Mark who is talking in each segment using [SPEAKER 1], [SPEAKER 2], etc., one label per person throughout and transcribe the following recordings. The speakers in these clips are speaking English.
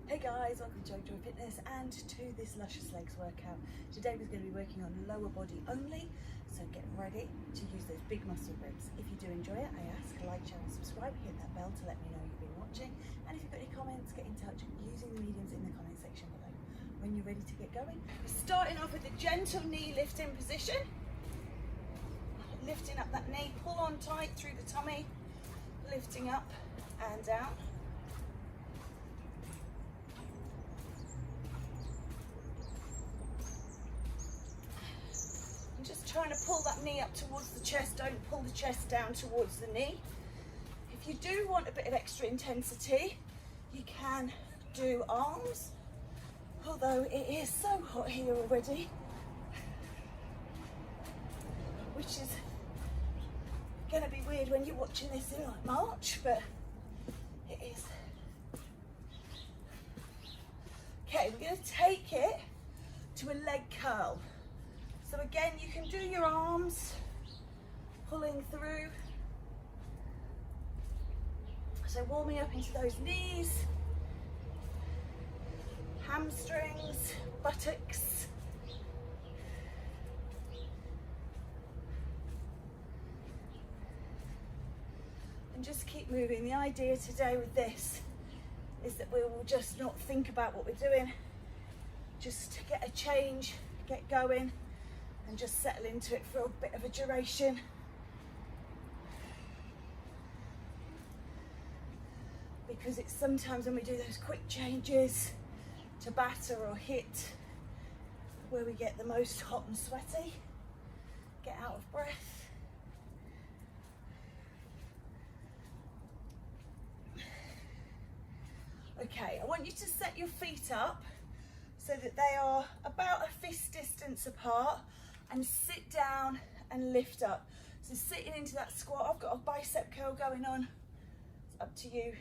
[SPEAKER 1] Hey guys, welcome to JoeGa Fitness and to this Luscious Legs workout. Today we're going to be working on lower body only, so get ready to use those big muscle ribs. If you do enjoy it, I ask, like, share and subscribe, hit that bell to let me know you've been watching, and if you've got any comments, get in touch using the mediums in the comment section below. When you're ready to get going, we're starting off with a gentle knee lifting position. Lifting up that knee, pull on tight through the tummy, lifting up and down. Trying to pull that knee up towards the chest, don't pull the chest down towards the knee. If you do want a bit of extra intensity, you can do arms, although it is so hot here already, which is going to be weird when you're watching this in like March, but it is. Okay, we're going to take it to a leg curl. So again, you can do your arms, pulling through. So warming up into those knees, hamstrings, buttocks. And just keep moving. The idea today with this is that we will just not think about what we're doing, just get a change, get going, and just settle into it for a bit of a duration. Because it's sometimes when we do those quick changes to batter or hit where we get the most hot and sweaty, get out of breath. Okay, I want you to set your feet up so that they are about a fist distance apart, and sit down and lift up. So sitting into that squat, I've got a bicep curl going on. It's up to you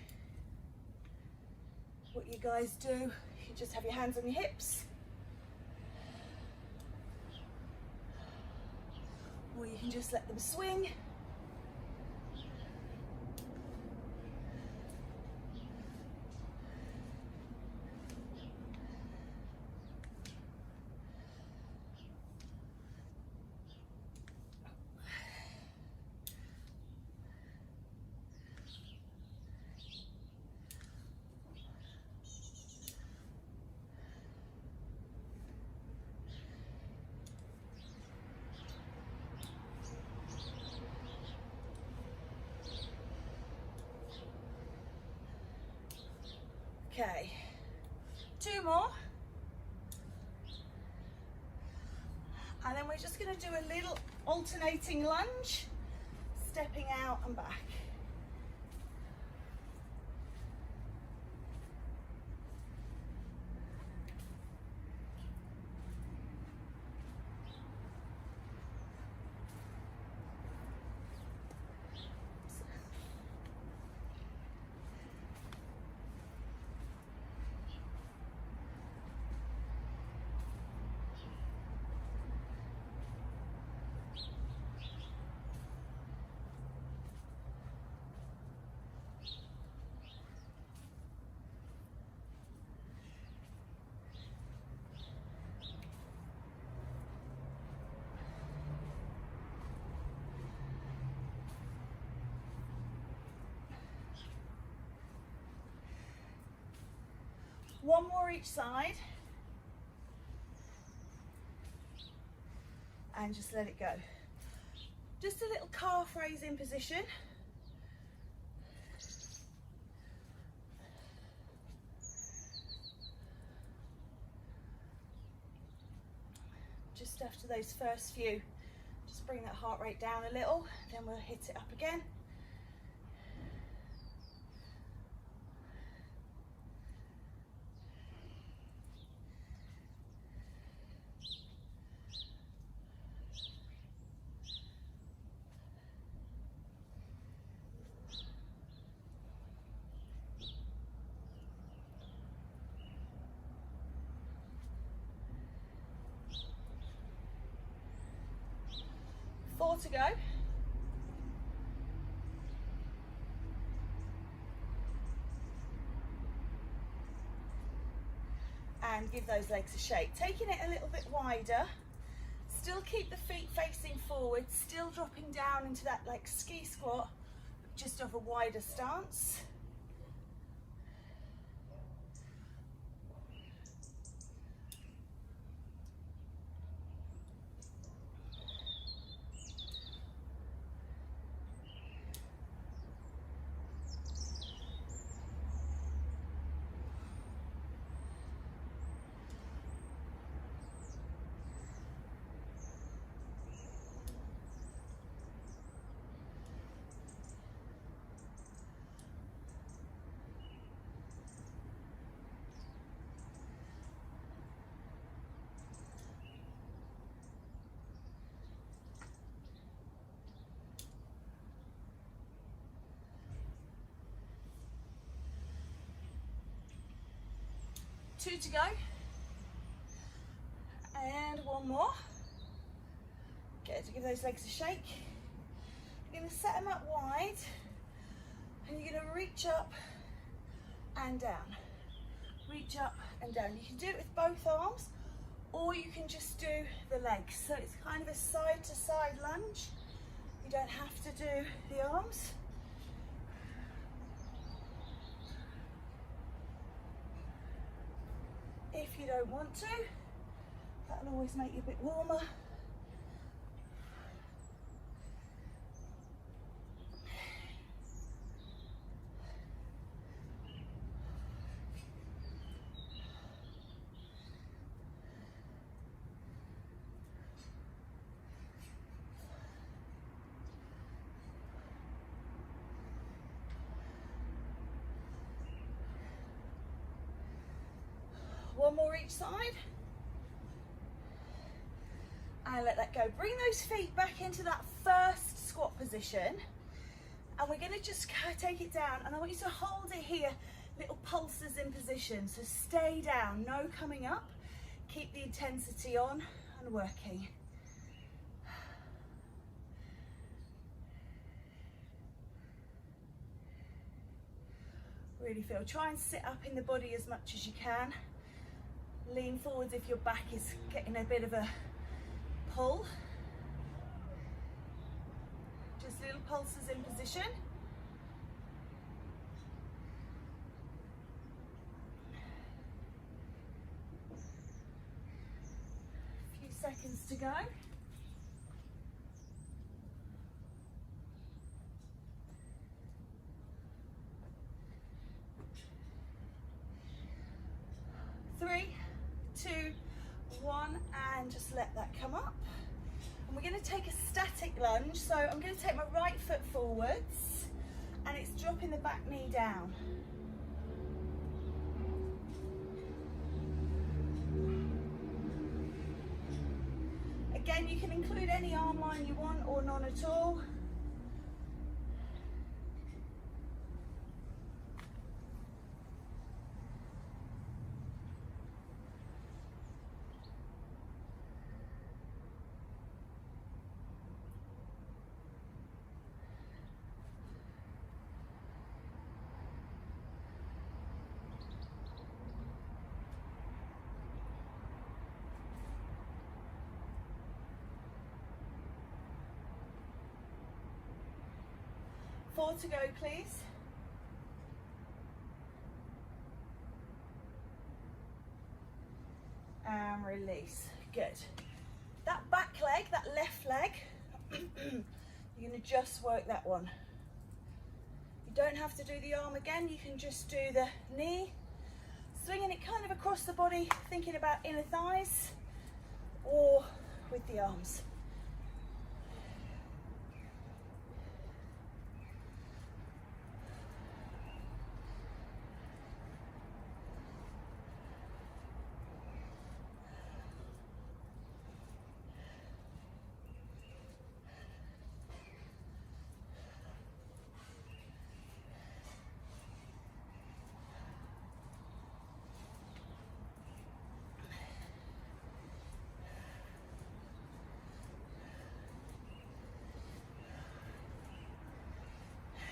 [SPEAKER 1] what you guys do. You just have your hands on your hips, or you can just let them swing. Okay, 2 more, and then we're just going to do a little alternating lunge, stepping out and back. One more each side, and just let it go. Just a little calf raising position. Just after those first few, just bring that heart rate down a little, then we'll hit it up again. Four to go. give those legs a shake. Taking it a little bit wider, still keep the feet facing forward, still dropping down into that like ski squat, just of a wider stance. Two to go, and one more. Good, to give those legs a shake. You're going to set them up wide, and you're going to reach up and down. Reach up and down. You can do it with both arms, or you can just do the legs. So it's kind of a side to side lunge. You don't have to do the arms. If you don't want to, that'll always make you a bit warmer. One more each side, and let that go. Bring those feet back into that first squat position, and we're going to just take it down, and I want you to hold it here, little pulses in position. So stay down, no coming up, keep the intensity on and working. Really feel, try and sit up in the body as much as you can. Lean forwards if your back is getting a bit of a pull. Just little pulses in position. A few seconds to go. Three, two, one, and just let that come up. And we're going to take a static lunge. So I'm going to take my right foot forwards, and it's dropping the back knee down. Again, you can include any arm line you want or none at all. Four to go, please. And release. Good. That back leg, that left leg, you're going to just work that one. You don't have to do the arm again, you can just do the knee, swinging it kind of across the body, thinking about inner thighs, or with the arms.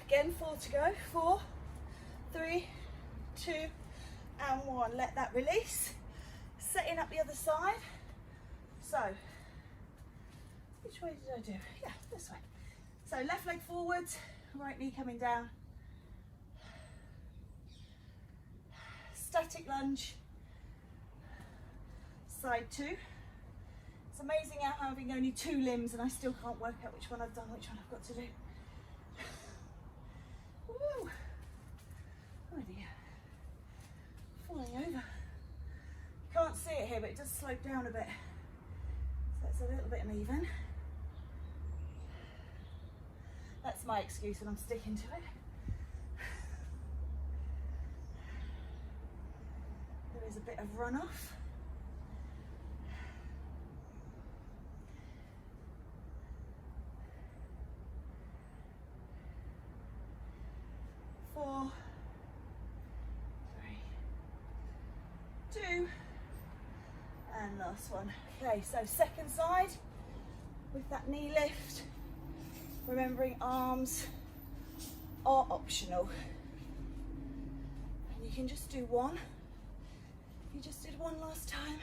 [SPEAKER 1] Again, 4 to go. 4, 3, 2, and 1. Let that release. setting up the other side. So, which way did I do? Yeah, this way. So left leg forwards, right knee coming down. Static lunge. Side 2. It's amazing how I'm having only 2 limbs and I still can't work out which one I've done, which one I've got to do. Woo. Oh dear. Falling over. Can't see it here, but it does slope down a bit. So it's a little bit uneven. That's my excuse and I'm sticking to it. There is a bit of runoff. Four, 3, 2, and last one. Okay, so second side with that knee lift. Remembering arms are optional. And you can just do one. You just did one last time.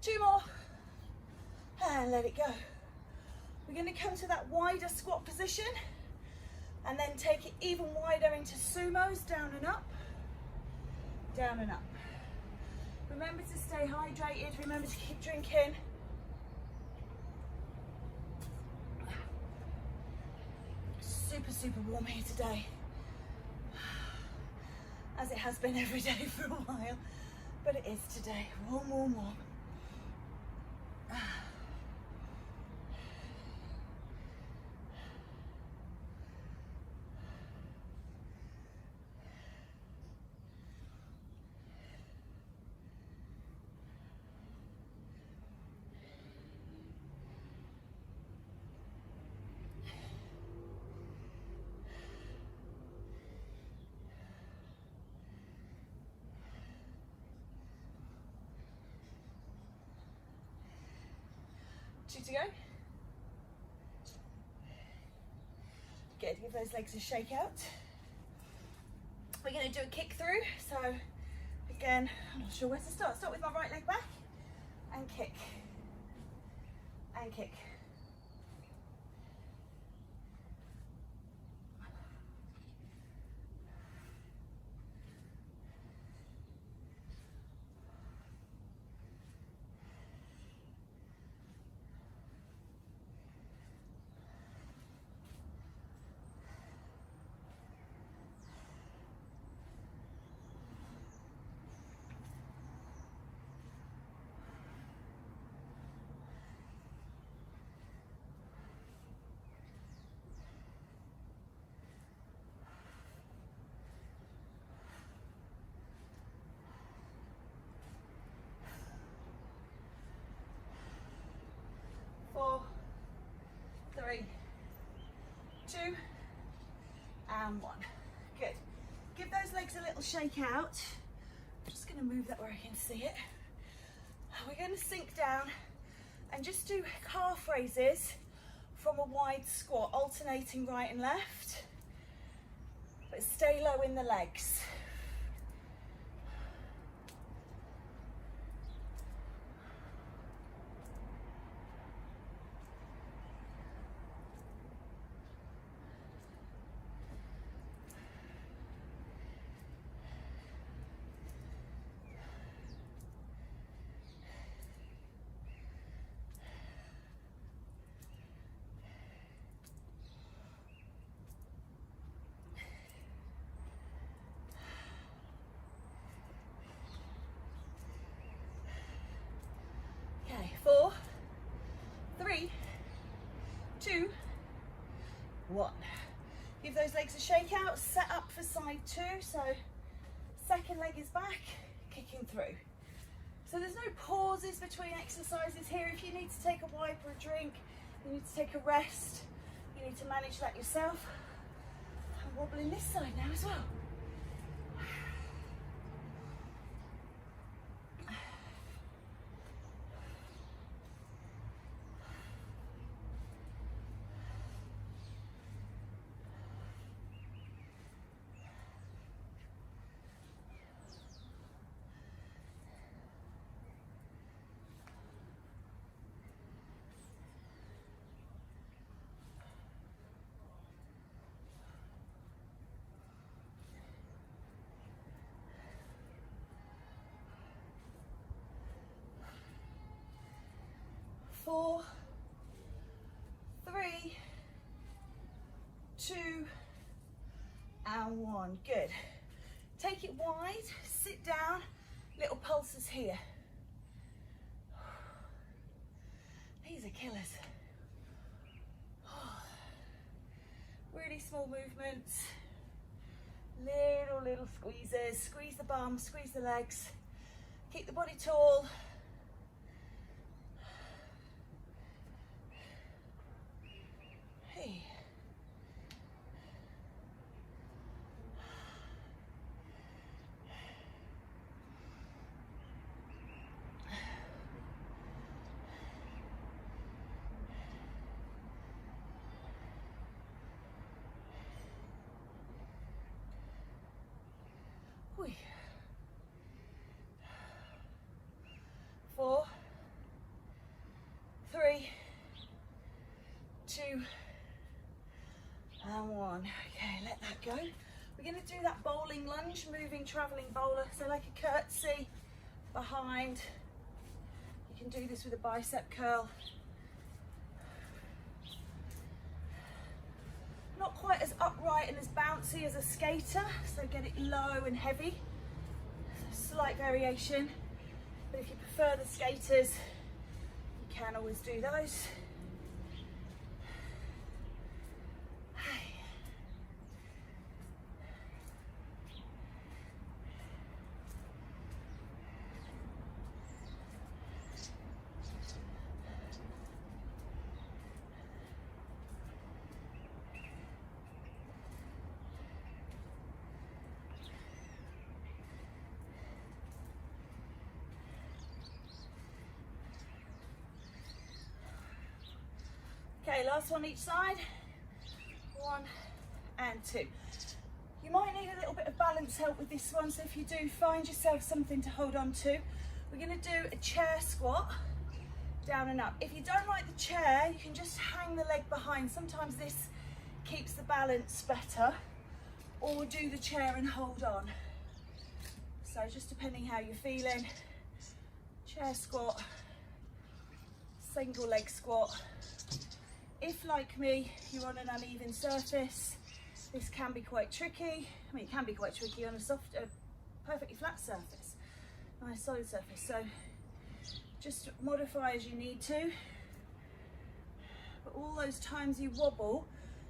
[SPEAKER 1] Two more, and let it go. We're going to come to that wider squat position, and then take it even wider into sumos, down and up, down and up. Remember to stay hydrated, remember to keep drinking. Super, super warm here today, as it has been every day for a while, but it is today, warm, warm, warm. Two to go. Good, give those legs a shake out. We're going to do a kick through. So again, I'm not sure where to start. Start with my right leg back and kick. And kick. Four, 3, 2, and 1. Good. Give those legs a little shake out. I'm just going to move that where I can see it. We're going to sink down and just do calf raises from a wide squat, alternating right and left, but stay low in the legs. 1. Give those legs a shake out, set up for side 2. So second leg is back, kicking through. So there's no pauses between exercises here. If you need to take a wipe or a drink, you need to take a rest, you need to manage that yourself. I'm wobbling this side now as well. 4, 3, 2, and 1. Good. Take it wide, sit down, little pulses here. These are killers. Really small movements, little squeezes. Squeeze the bum, squeeze the legs, keep the body tall. Hey. Whee. 4, 3, 2, and 1. Okay, let that go. We're going to do that bowling lunge, moving travelling bowler, so like a curtsy behind. You can do this with a bicep curl. Not quite as upright and as bouncy as a skater, so get it low and heavy. Slight variation, but if you prefer the skaters, you can always do those. Okay, last one each side. 1 and 2. You might need a little bit of balance help with this one, so if you do, find yourself something to hold on to. We're going to do a chair squat, down and up. If you don't like the chair, you can just hang the leg behind. Sometimes this keeps the balance better, or do the chair and hold on. So just depending how you're feeling. Chair squat, single leg squat. If, like me, you're on an uneven surface, this can be quite tricky. I mean, it can be quite tricky on a soft, perfectly flat surface, nice solid surface. So just modify as you need to. But all those times you wobble,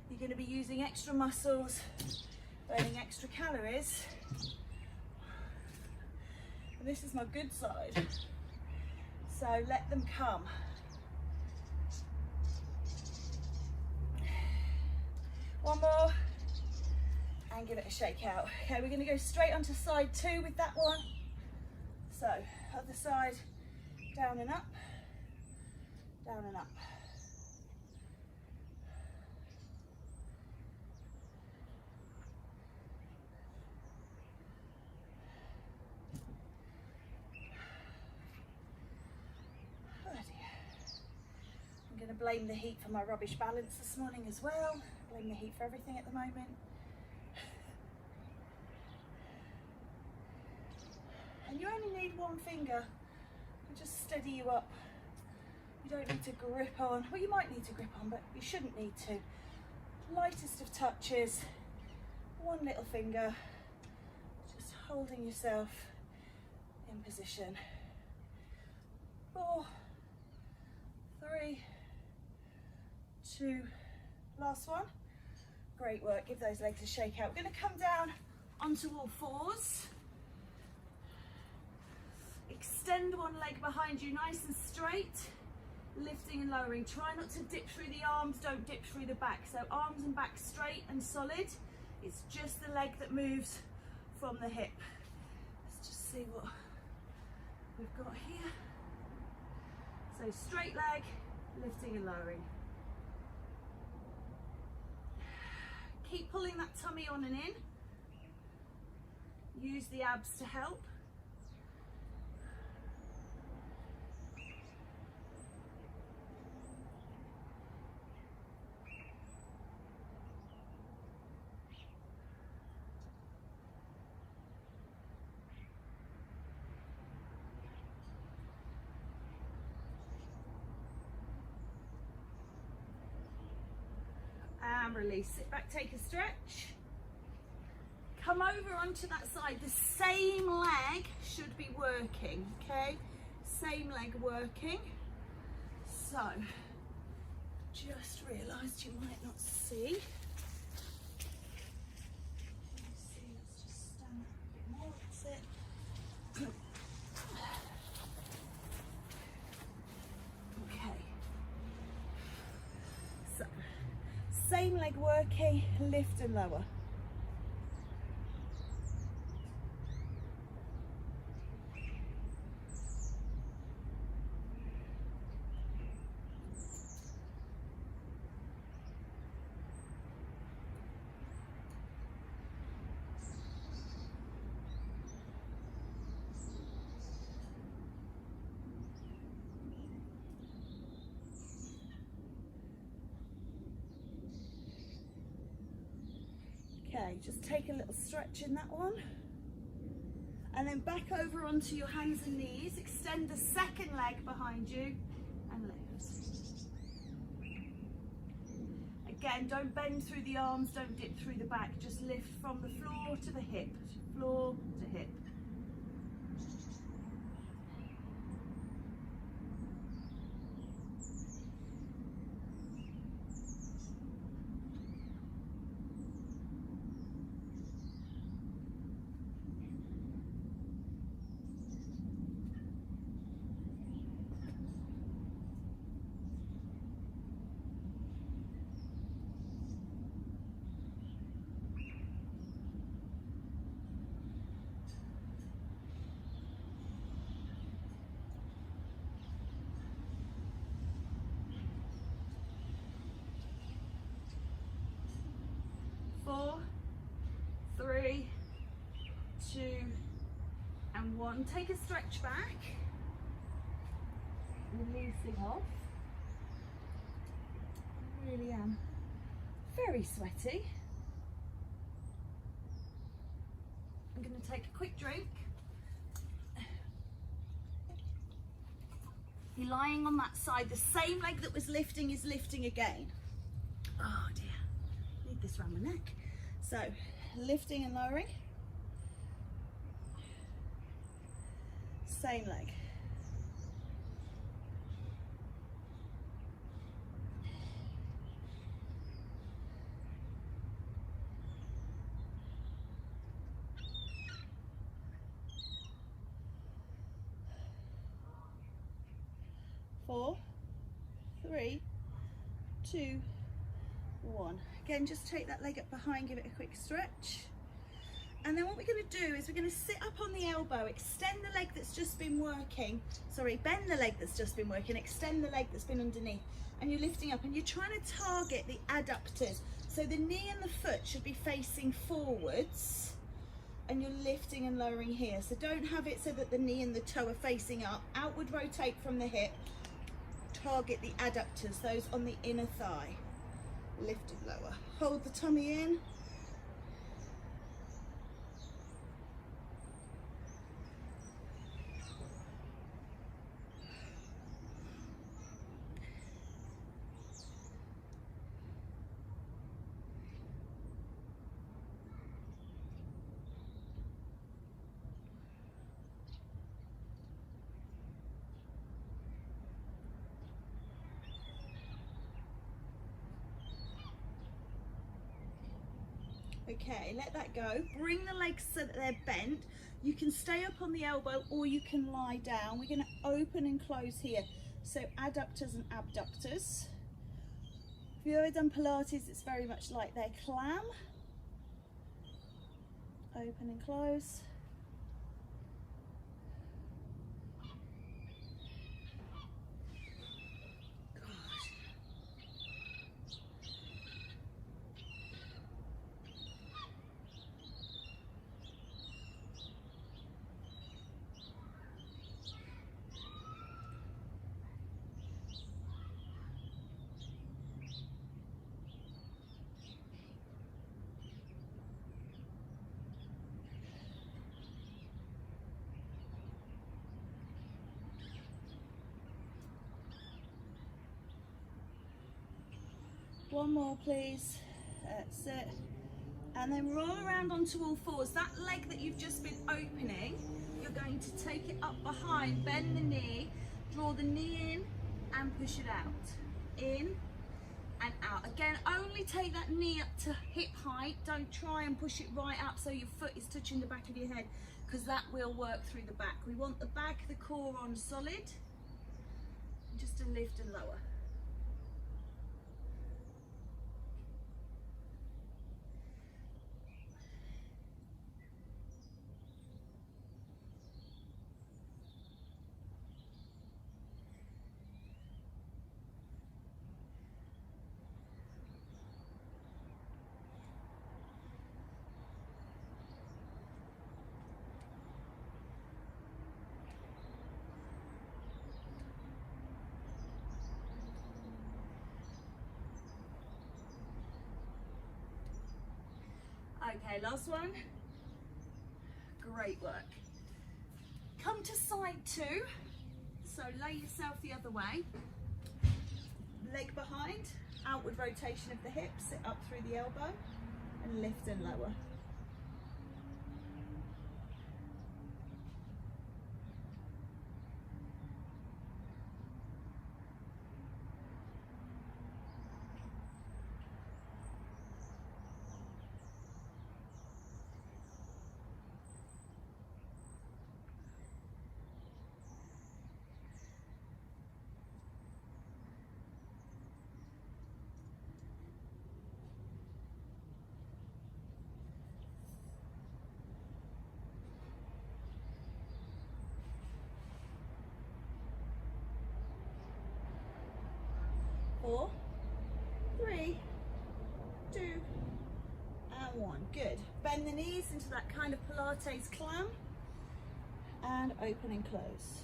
[SPEAKER 1] you're going to be using extra muscles, burning extra calories. And this is my good side. So let them come. One more, and give it a shake out. Okay, we're going to go straight onto side 2 with that one. So, other side, down and up, down and up. Oh dear. I'm going to blame the heat for my rubbish balance this morning as well. Blame the heat for everything at the moment. And you only need one finger to just steady you up. You don't need to grip on. Well, you might need to grip on, but you shouldn't need to. Lightest of touches, one little finger, just holding yourself in position. 4, 3, 2, last one. Great work, give those legs a shake out. We're going to come down onto all fours. Extend one leg behind you nice and straight, lifting and lowering. Try not to dip through the arms, don't dip through the back. So arms and back straight and solid. It's just the leg that moves from the hip. Let's just see what we've got here. So straight leg, lifting and lowering. Keep pulling that tummy on and in. Use the abs to help. And release, sit back, take a stretch. Come over onto that side. The same leg should be working, okay? Same leg working. So, just realised you might not see. Let's see, let's just stand up a bit more, that's it. Okay. So, same leg working, lift and lower. Okay, just take a little stretch in that one. And then back over onto your hands and knees. Extend the second leg behind you and lift. Again, don't bend through the arms, don't dip through the back. Just lift from the floor to the hip, floor to hip. Four, three, two, and one. Take a stretch back. Releasing off. I really am very sweaty. I'm going to take a quick drink. You're lying on that side. The same leg that was lifting is lifting again. Oh dear, need this around my neck. So, lifting and lowering. Same leg. Four, three, two, one. Again, just take that leg up behind, give it a quick stretch. And then what we're going to do is we're going to sit up on the elbow, extend the leg that's just been working, bend the leg that's just been working, extend the leg that's been underneath, and you're lifting up and you're trying to target the adductors. So the knee and the foot should be facing forwards and you're lifting and lowering here. So don't have it so that the knee and the toe are facing up. Outward rotate from the hip, target the adductors, those on the inner thigh. Lift it lower. Hold the tummy in. Okay, let that go. Bring the legs so that they're bent. You can stay up on the elbow or you can lie down. We're going to open and close here. So adductors and abductors. If you've ever done Pilates, it's very much like their clam. Open and close. One more, please. That's it. And then roll around onto all fours. That leg that you've just been opening, you're going to take it up behind, bend the knee, draw the knee in and push it out. In and out. Again, only take that knee up to hip height. Don't try and push it right up so your foot is touching the back of your head, because that will work through the back. We want the back, the core on solid. Just a lift and lower. Okay, last one. Great work. Come to side two. So lay yourself the other way. Leg behind, outward rotation of the hips, sit up through the elbow and lift and lower. Four, three, two, and one. Good. Bend the knees into that kind of Pilates clam and open and close.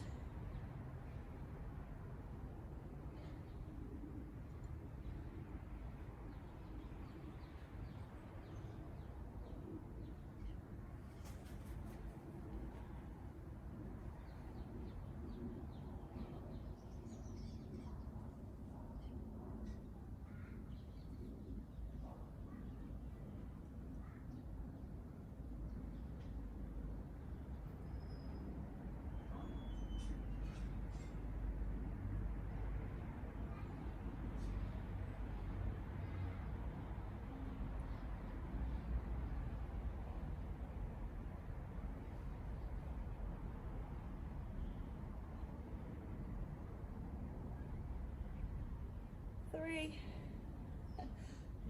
[SPEAKER 1] Three.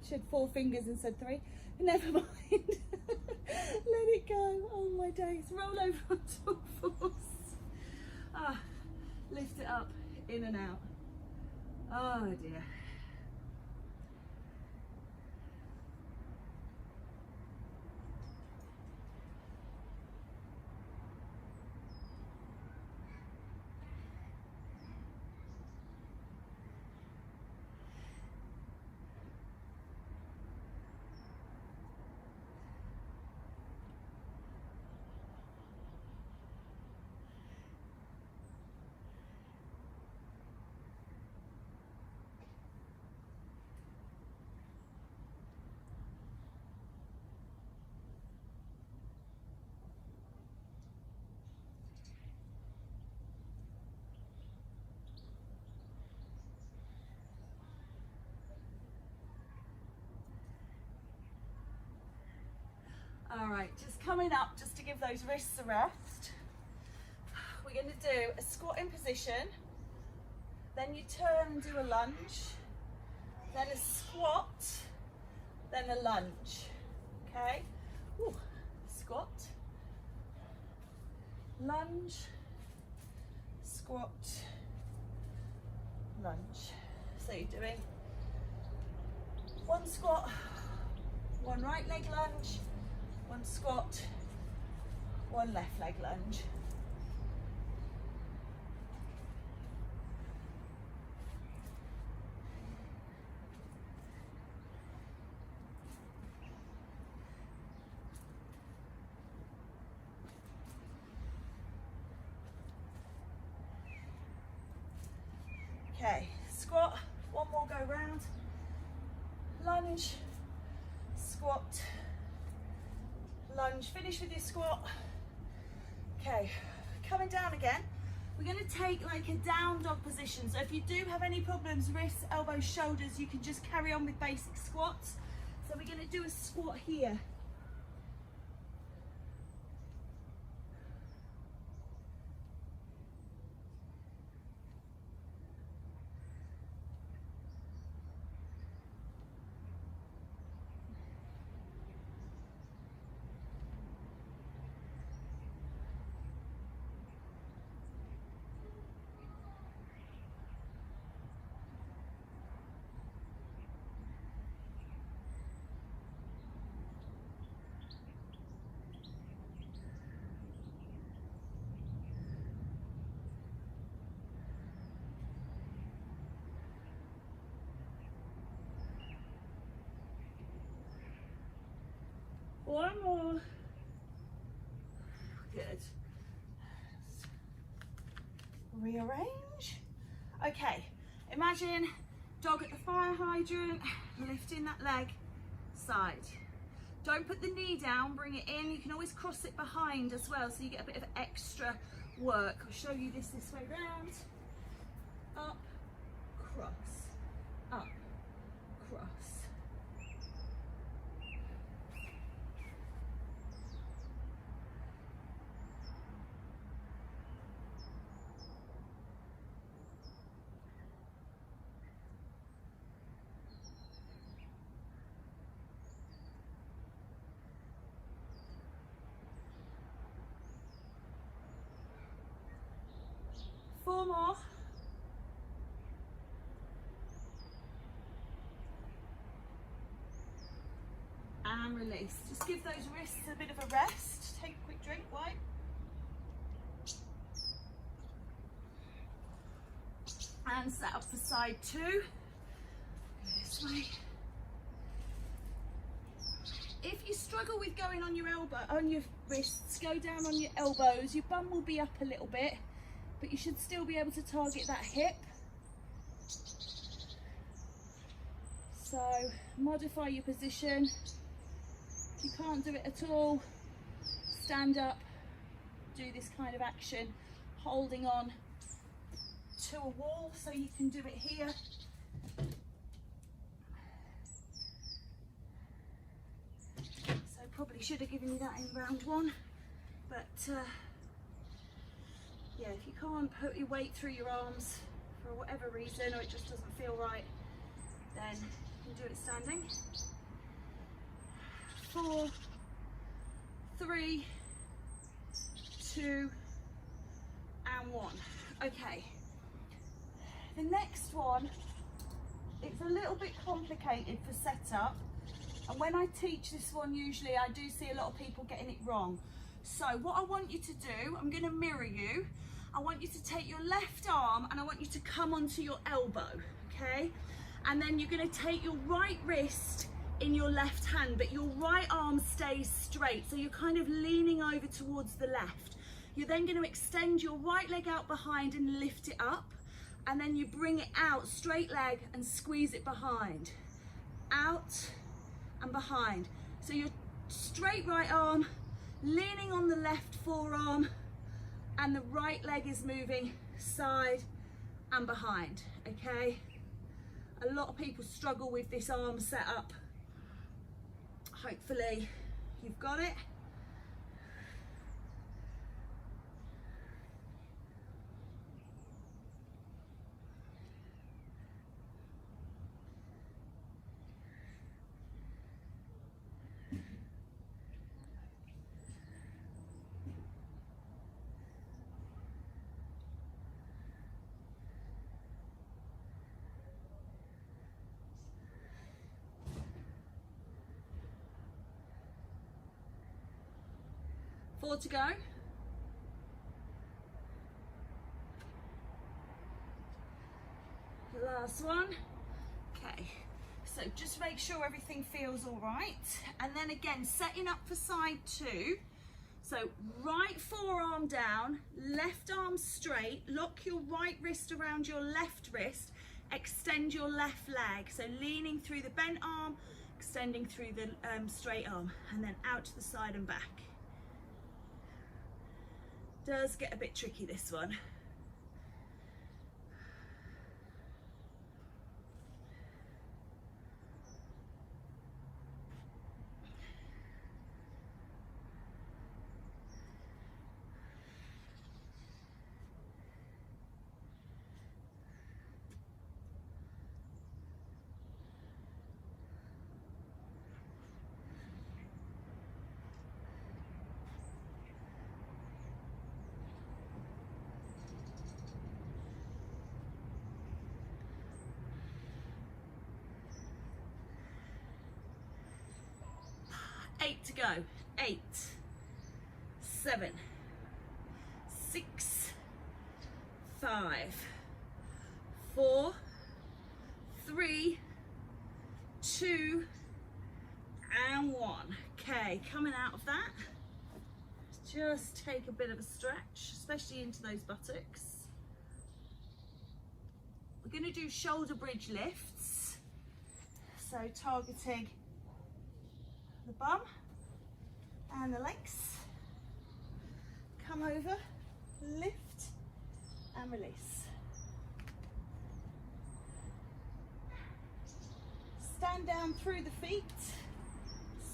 [SPEAKER 1] She had four fingers and said three. Never mind. Let it go. Oh my days. Roll over onto all fours. Ah, lift it up, in and out. Oh dear. All right, just coming up, just to give those wrists a rest. We're going to do a squat in position, then you turn and do a lunge, then a squat, then a lunge. Okay? Ooh. Squat, lunge, squat, lunge. So you're doing one squat, one right leg lunge, one squat, one left leg lunge. Okay, squat, one more go round, lunge, squat, lunge, finish with your squat. Okay, coming down again, we're going to take like a down dog position. So if you do have any problems, wrists, elbows, shoulders, you can just carry on with basic squats. So we're going to do a squat here. One more. Good. Rearrange. Okay, imagine dog at the fire hydrant, lifting that leg side. Don't put the knee down, bring it in. You can always cross it behind as well, so you get a bit of extra work. I'll show you this way round. Up, cross, up, cross. Four more. And release. Just give those wrists a bit of a rest. Take a quick drink, wipe. And set up for side two. Go this way. If you struggle with going on your wrists, go down on your elbows. Your bum will be up a little bit, but you should still be able to target that hip. So modify your position. If you can't do it at all, stand up, do this kind of action, holding on to a wall, so you can do it here. So probably should have given you that in round one, but yeah, if you can't put your weight through your arms for whatever reason, or it just doesn't feel right, then you can do it standing. 4, 3, 2, and 1. Okay. The next one, it's a little bit complicated for setup, and when I teach this one, usually I do see a lot of people getting it wrong. So what I want you to do, I'm going to mirror you. I want you to take your left arm and I want you to come onto your elbow, okay? And then you're going to take your right wrist in your left hand, but your right arm stays straight, so you're kind of leaning over towards the left. You're then going to extend your right leg out behind and lift it up, and then you bring it out, straight leg, and squeeze it behind. Out and behind. So your straight right arm leaning on the left forearm, and the right leg is moving side and behind, okay? A lot of people struggle with this arm setup. Hopefully you've got it. Four to go. Last one. Okay, so just make sure everything feels all right. And then again, setting up for side two. So right forearm down, left arm straight, lock your right wrist around your left wrist, extend your left leg. So leaning through the bent arm, extending through the straight arm, and then out to the side and back. Does get a bit tricky, this one. Eight to go. 8, 7, 6, 5, 4, 3, 2, and 1. Okay, coming out of that, just take a bit of a stretch, especially into those buttocks. We're going to do shoulder bridge lifts, so targeting the bum and the legs. Come over, lift and release. Stand down through the feet,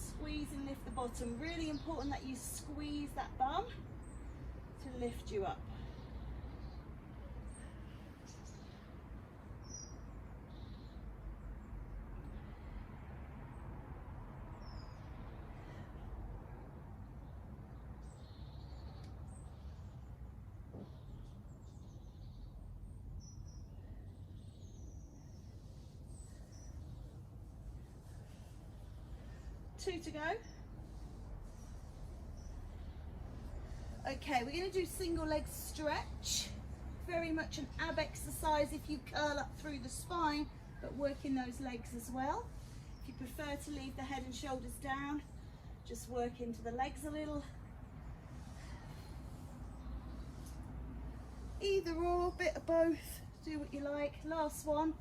[SPEAKER 1] squeeze and lift the bottom. Really important that you squeeze that bum to lift you up. Two to go. Okay, we're going to do single leg stretch. Very much an ab exercise if you curl up through the spine, but working those legs as well. If you prefer to leave the head and shoulders down, just work into the legs a little. Either or, bit of both, do what you like. Last one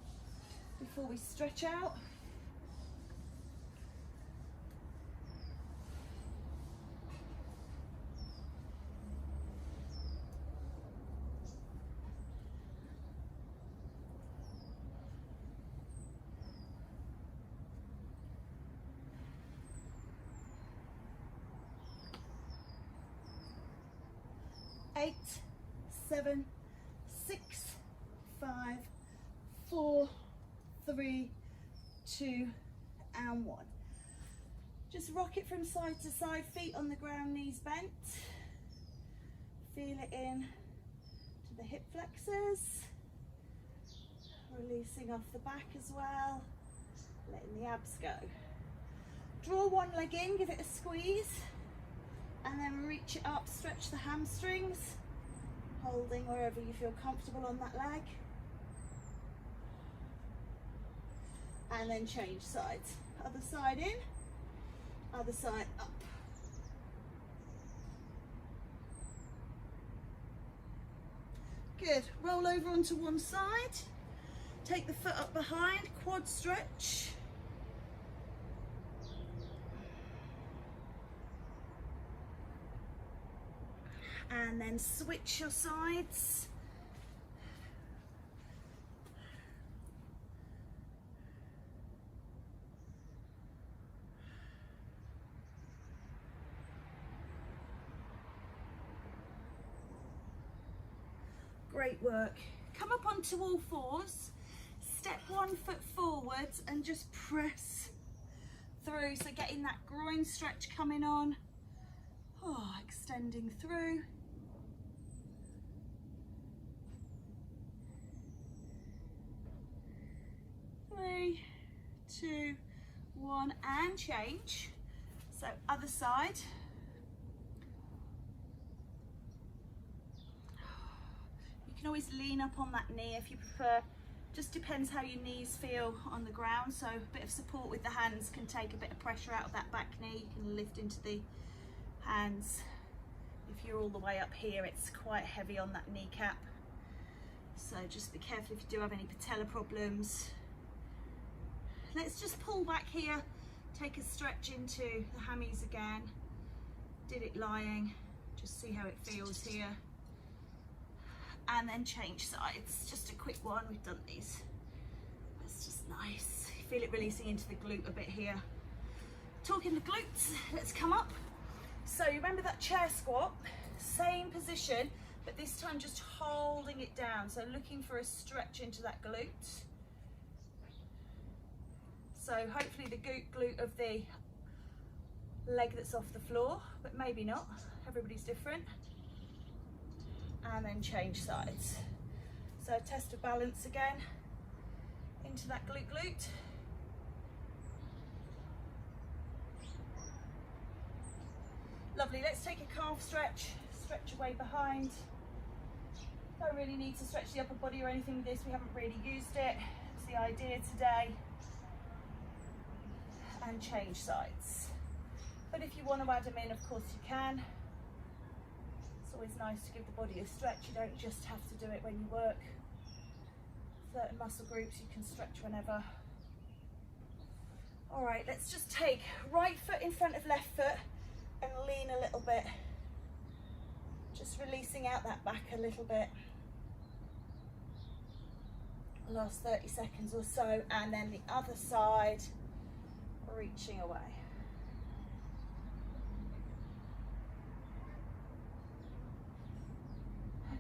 [SPEAKER 1] before we stretch out. Eight, 7, 6, 5, 4, 3, 2, and 1. Just rock it from side to side, feet on the ground, knees bent. Feel it in to the hip flexors. Releasing off the back as well, letting the abs go. Draw one leg in, give it a squeeze. And then reach it up, stretch the hamstrings, holding wherever you feel comfortable on that leg. And then change sides. Other side in, other side up. Good, roll over onto one side. Take the foot up behind, quad stretch. And then switch your sides. Great work. Come up onto all fours, step 1 foot forwards and just press through. So getting that groin stretch coming on. Oh, extending through. Three, 2, 1, and change. So other side. You can always lean up on that knee if you prefer. Just depends how your knees feel on the ground. So a bit of support with the hands can take a bit of pressure out of that back knee. You can lift into the hands. If you're all the way up here, it's quite heavy on that kneecap. So just be careful if you do have any patella problems. Let's just pull back here, take a stretch into the hammies again. Did it lying, just see how it feels here. And then change sides, just a quick one, we've done these. That's just nice. Feel it releasing into the glute a bit here. Talking the glutes, let's come up. So you remember that chair squat, same position, but this time just holding it down. So looking for a stretch into that glute. So hopefully the glute of the leg that's off the floor, but maybe not, everybody's different. And then change sides. So test of balance again, into that glute. Lovely, let's take a calf stretch away behind. Don't really need to stretch the upper body or anything with this, we haven't really used it. It's the idea today. And change sides. But if you want to add them in, of course you can. It's always nice to give the body a stretch. You don't just have to do it when you work. Certain muscle groups you can stretch whenever. All right, let's just take right foot in front of left foot and lean a little bit. Just releasing out that back a little bit. Last 30 seconds or so, and then the other side. Reaching away.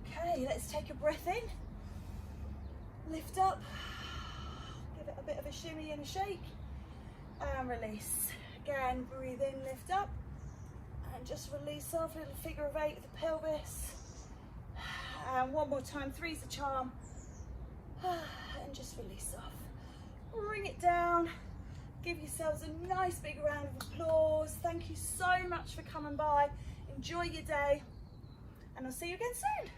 [SPEAKER 1] Okay, let's take a breath in. Lift up. Give it a bit of a shimmy and a shake. And release. Again, breathe in, lift up. And just release off, little figure of 8 with the pelvis. And one more time, 3's the charm. And just release off. Bring it down. Give yourselves a nice big round of applause. Thank you so much for coming by. Enjoy your day, and I'll see you again soon.